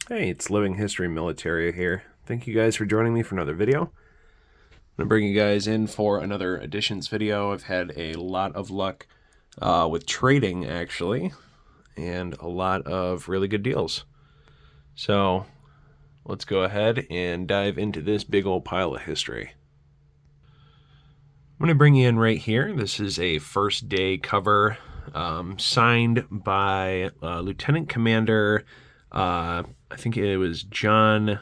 Hey, it's Living History Military here. Thank you guys for joining me for another video. I'm going to bring you guys in for another additions video. I've had a lot of luck with trading, actually, and a lot of really good deals. So let's go ahead and dive into this big old pile of history. I'm going to bring you in right here. This is a first day cover signed by Lieutenant Commander I think it was John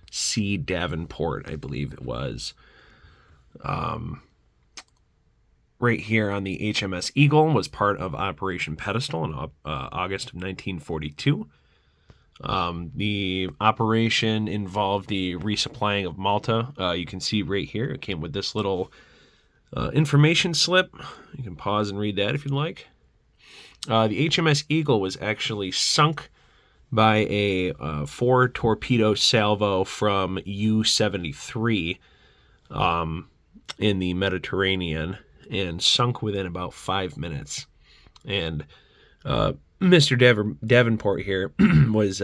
C. Davenport, I believe it was. Right here on the HMS Eagle was part of Operation Pedestal in August of 1942. The operation involved the resupplying of Malta. You can see right here, it came with this little information slip. You can pause and read that if you'd like. The HMS Eagle was actually sunk by a 4-torpedo salvo from U-73 in the Mediterranean and sunk within about 5 minutes. And Mr. Davenport here was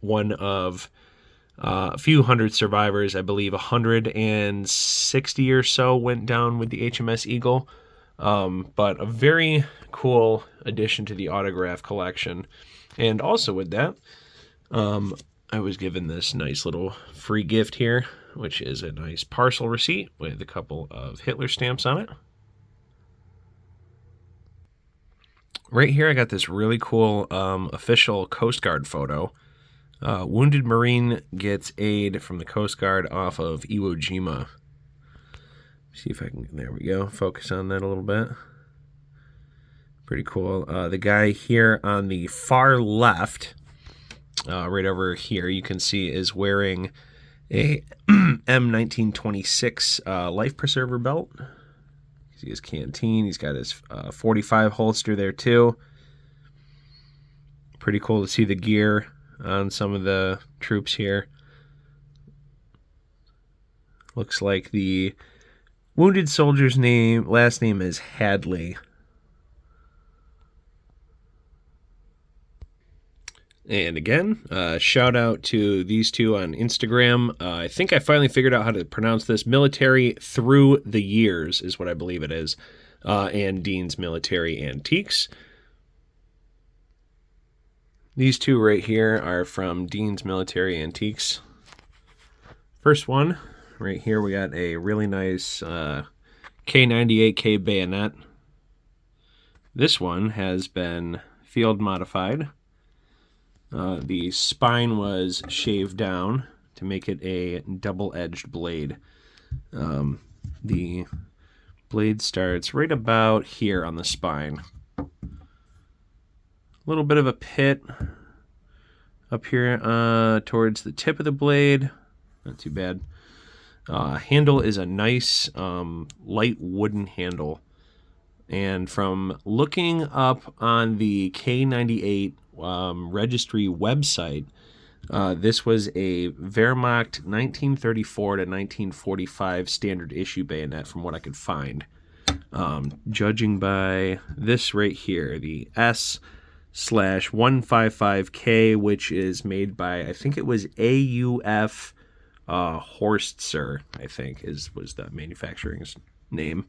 one of a few hundred survivors. I believe 160 or so went down with the HMS Eagle. But a very cool addition to the autograph collection. And also with that, I was given this nice little free gift here, which is a nice parcel receipt with a couple of Hitler stamps on it. Right here, I got this really cool official Coast Guard photo. Wounded Marine gets aid from the Coast Guard off of Iwo Jima. See if I can, there we go, focus on that a little bit. Pretty cool. The guy here on the far left, right over here, you can see is wearing a M1926 life preserver belt. You see his canteen. He's got his 45 holster there too. Pretty cool to see the gear on some of the troops here. Looks like the wounded soldier's last name is Hadley. And again, shout out to these two on Instagram. I think I finally figured out how to pronounce this. Military Through the Years is what I believe it is. And Dean's Military Antiques. These two right here are from Dean's Military Antiques. First one, right here, we got a really nice K98K bayonet. This one has been field modified. The spine was shaved down to make it a double-edged blade. The blade starts right about here on the spine. A little bit of a pit up here towards the tip of the blade. Not too bad. Handle is a nice light wooden handle. And from looking up on the K98 registry website, this was a Wehrmacht 1934 to 1945 standard issue bayonet from what I could find. Judging by this right here, the S/155K, which is made by, I think it was AUF Horstzer, I think was the manufacturer's name.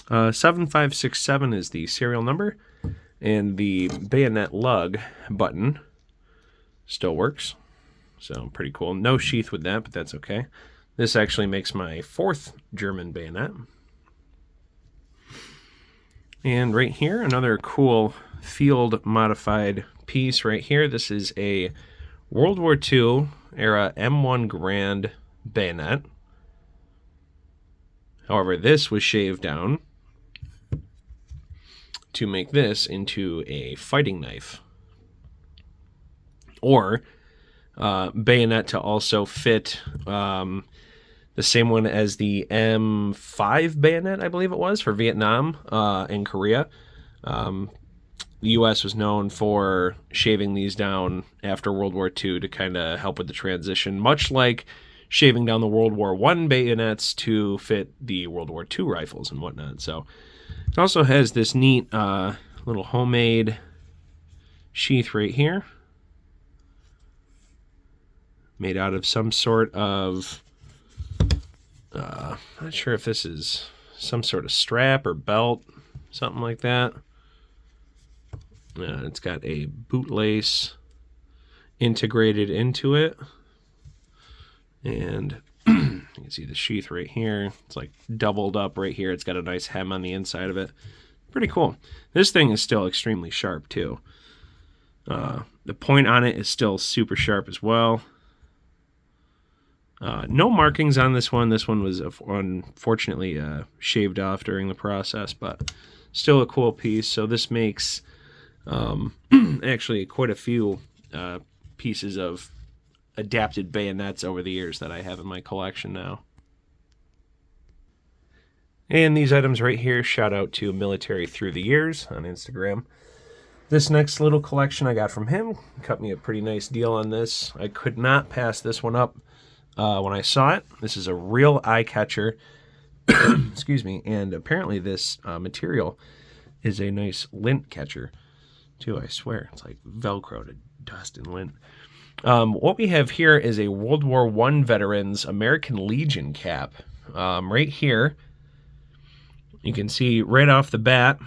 7567 is the serial number. And the bayonet lug button still works. So pretty cool. No sheath with that, but that's okay. This actually makes my fourth German bayonet. And right here, another cool field modified piece right here. This is a World War II era M1 Grand bayonet. However, this was shaved down to make this into a fighting knife. Or bayonet to also fit the same one as the M5 bayonet, I believe it was, for Vietnam and Korea. The U.S. was known for shaving these down after World War II to kind of help with the transition, much like shaving down the World War I bayonets to fit the World War II rifles and whatnot. So it also has this neat little homemade sheath right here. made out of some sort of, not sure if this is some sort of strap or belt, something like that. It's got a bootlace integrated into it. And you can see the sheath right here. It's like doubled up right here. It's got a nice hem on the inside of it. Pretty cool. This thing is still extremely sharp too. The point on it is still super sharp as well. No markings on this one. This one was unfortunately shaved off during the process, but still a cool piece. So this makes actually quite a few pieces of adapted bayonets over the years that I have in my collection now. And these items right here, shout out to Military Through the Years on Instagram. This next little collection I got from him, cut me a pretty nice deal on this. I could not pass this one up when I saw it. This is a real eye catcher. Excuse me. And apparently this material is a nice lint catcher too, I swear. It's like Velcro to dust and lint. What we have here is a World War I veteran's American Legion cap. Right here, you can see right off the bat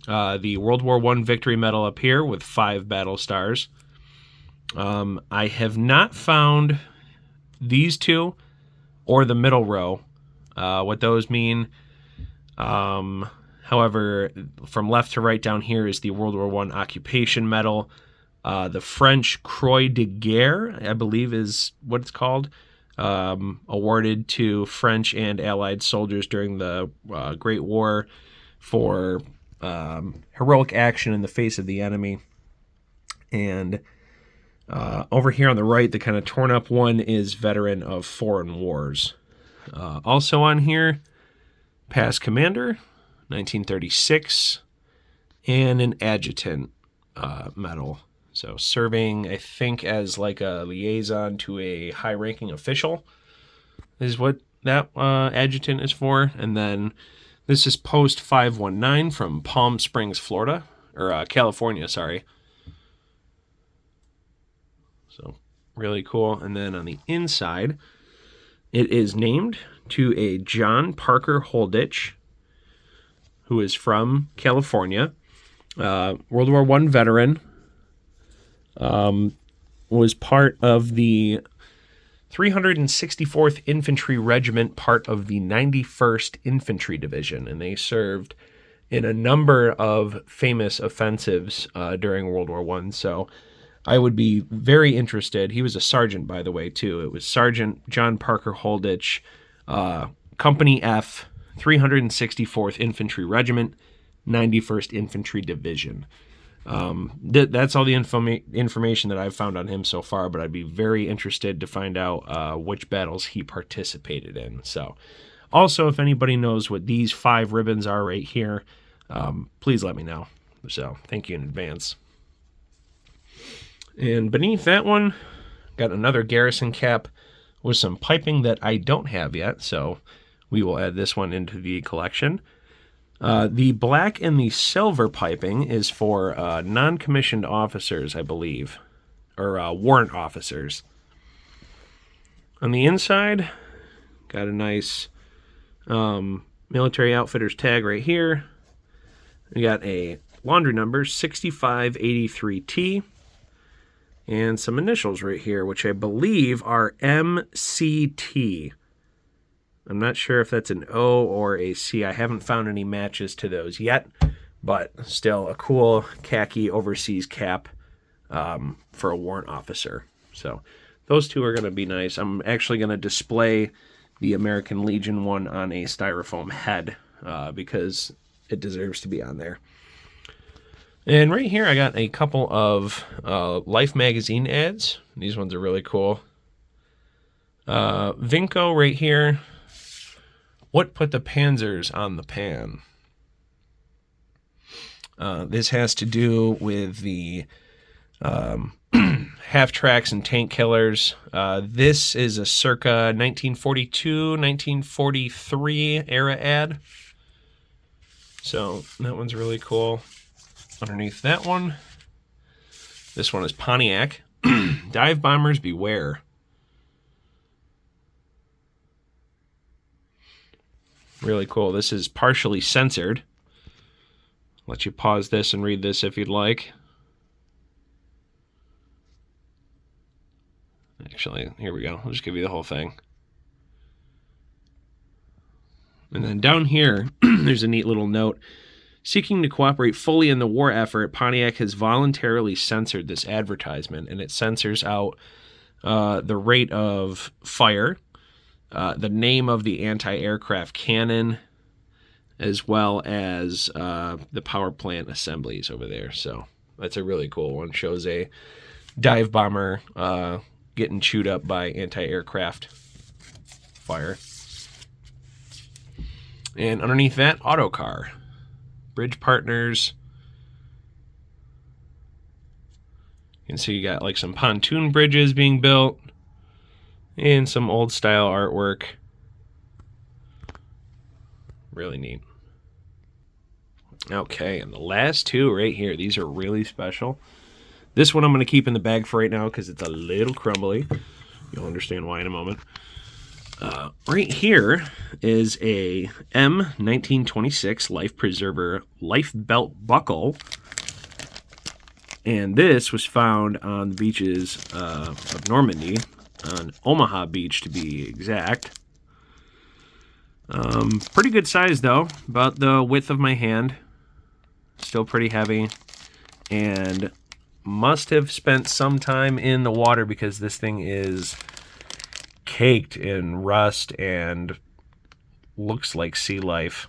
the World War I Victory Medal up here with 5 battle stars. I have not found these two or the middle row, what those mean. However, from left to right down here is the World War I Occupation Medal. The French Croix de Guerre, I believe is what it's called, awarded to French and Allied soldiers during the Great War for heroic action in the face of the enemy. And over here on the right, the kind of torn up one is Veteran of Foreign Wars. Also on here, Past Commander, 1936, and an Adjutant medal. So serving, I think, as like a liaison to a high-ranking official is what that adjutant is for. And then this is Post 519 from Palm Springs, Florida, or California, sorry. So really cool. And then on the inside, it is named to a John Parker Holditch, who is from California, World War I veteran. Was part of the 364th Infantry Regiment, part of the 91st Infantry Division, and they served in a number of famous offensives during World War I. So I would be very interested. He was a sergeant, by the way, too. It was Sergeant John Parker Holditch, Company F, 364th Infantry Regiment, 91st Infantry Division. That's all the information that I've found on him so far, but I'd be very interested to find out which battles he participated in. So also, if anybody knows what these 5 ribbons are right here, please let me know. So thank you in advance. And beneath that one, got another garrison cap with some piping that I don't have yet, so we will add this one into the collection. The black and the silver piping is for non-commissioned officers, I believe, or warrant officers. On the inside, got a nice military outfitter's tag right here. We got a laundry number, 6583T, and some initials right here, which I believe are MCT. I'm not sure if that's an O or a C. I haven't found any matches to those yet, but still a cool khaki overseas cap for a warrant officer. So those two are going to be nice. I'm actually going to display the American Legion one on a styrofoam head because it deserves to be on there. And right here I got a couple of Life magazine ads. These ones are really cool. Vinco right here. What put the Panzers on the pan? This has to do with the half-tracks and tank killers. This is a circa 1942, 1943 era ad. So that one's really cool. Underneath that one, this one is Pontiac. Dive bombers beware. Really cool. This is partially censored. Let you pause this and read this if you'd like. Actually, here we go. I'll just give you the whole thing. And then down here, there's a neat little note. Seeking to cooperate fully in the war effort, Pontiac has voluntarily censored this advertisement, and it censors out the rate of fire, the name of the anti-aircraft cannon, as well as the power plant assemblies over there. So that's a really cool one. Shows a dive bomber getting chewed up by anti-aircraft fire. And underneath that, autocar. Bridge partners. You can see you got like some pontoon bridges being built and some old style artwork. Really neat. Okay, and the last two right here, these are really special. This one I'm going to keep in the bag for right now because it's a little crumbly. You'll understand why in a moment. Right here is a M1926 Life Preserver life belt buckle. And this was found on the beaches of Normandy, on Omaha Beach to be exact. Pretty good size though, about the width of my hand. Still pretty heavy. And must have spent some time in the water because this thing is caked in rust and looks like sea life.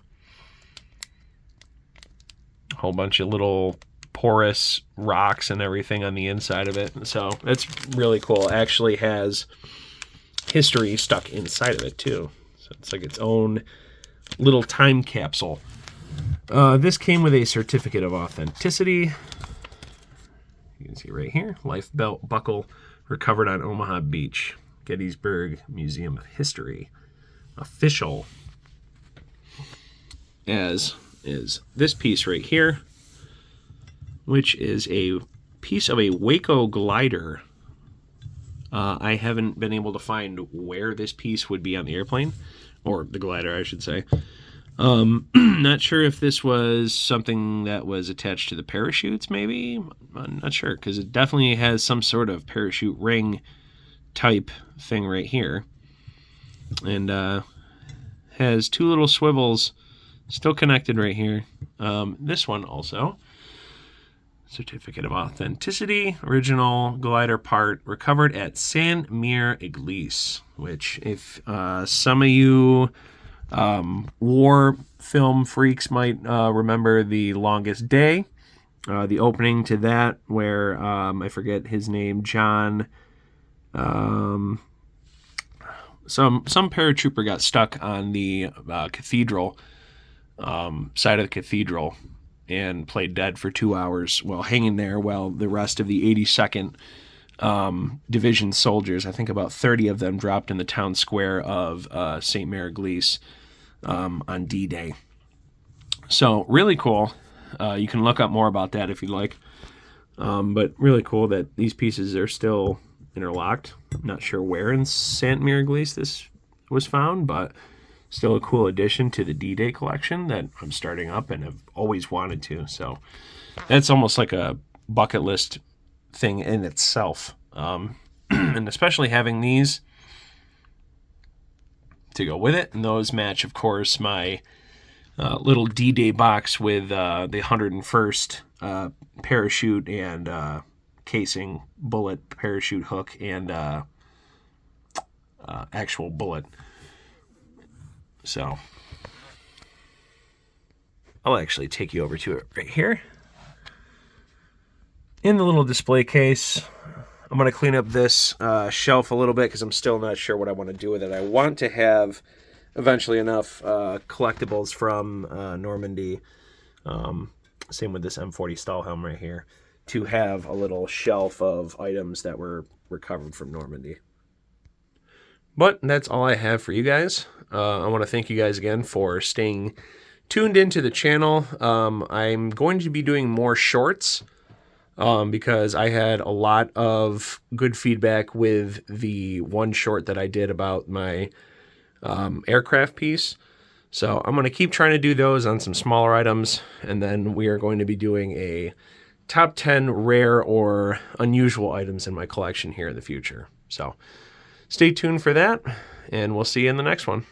A whole bunch of little porous rocks and everything on the inside of it. So it's really cool. It actually has history stuck inside of it too. So it's like its own little time capsule. This came with a certificate of authenticity. You can see right here, life belt buckle recovered on Omaha Beach. Gettysburg Museum of History. Official. As is this piece right here, which is a piece of a Waco glider. I haven't been able to find where this piece would be on the airplane, or the glider, I should say. Not sure if this was something that was attached to the parachutes, maybe? I'm not sure, because it definitely has some sort of parachute ring type thing right here, and has two little swivels still connected right here. This one also, certificate of authenticity, original glider part recovered at San Mir Église, which if some of you war film freaks might remember The Longest Day, the opening to that where I forget his name, John, some paratrooper got stuck on the cathedral side of the cathedral and played dead for 2 hours while hanging there while the rest of the 82nd Division soldiers, I think about 30 of them, dropped in the town square of St. Mary-Église on D-Day. So really cool. You can look up more about that if you'd like. But really cool that these pieces are still interlocked. I'm not sure where in St. Mary-Église this was found, but still a cool addition to the D-Day collection that I'm starting up and have always wanted to. So that's almost like a bucket list thing in itself. And especially having these to go with it. And those match, of course, my little D-Day box with the 101st parachute and casing, bullet, parachute hook, and actual bullet. So I'll actually take you over to it right here. In the little display case, I'm going to clean up this shelf a little bit because I'm still not sure what I want to do with it. I want to have eventually enough collectibles from Normandy, same with this M40 Stahlhelm right here, to have a little shelf of items that were recovered from Normandy. But that's all I have for you guys. I want to thank you guys again for staying tuned into the channel. I'm going to be doing more shorts because I had a lot of good feedback with the one short that I did about my aircraft piece. So I'm going to keep trying to do those on some smaller items, and then we are going to be doing a top 10 rare or unusual items in my collection here in the future. So stay tuned for that, and we'll see you in the next one.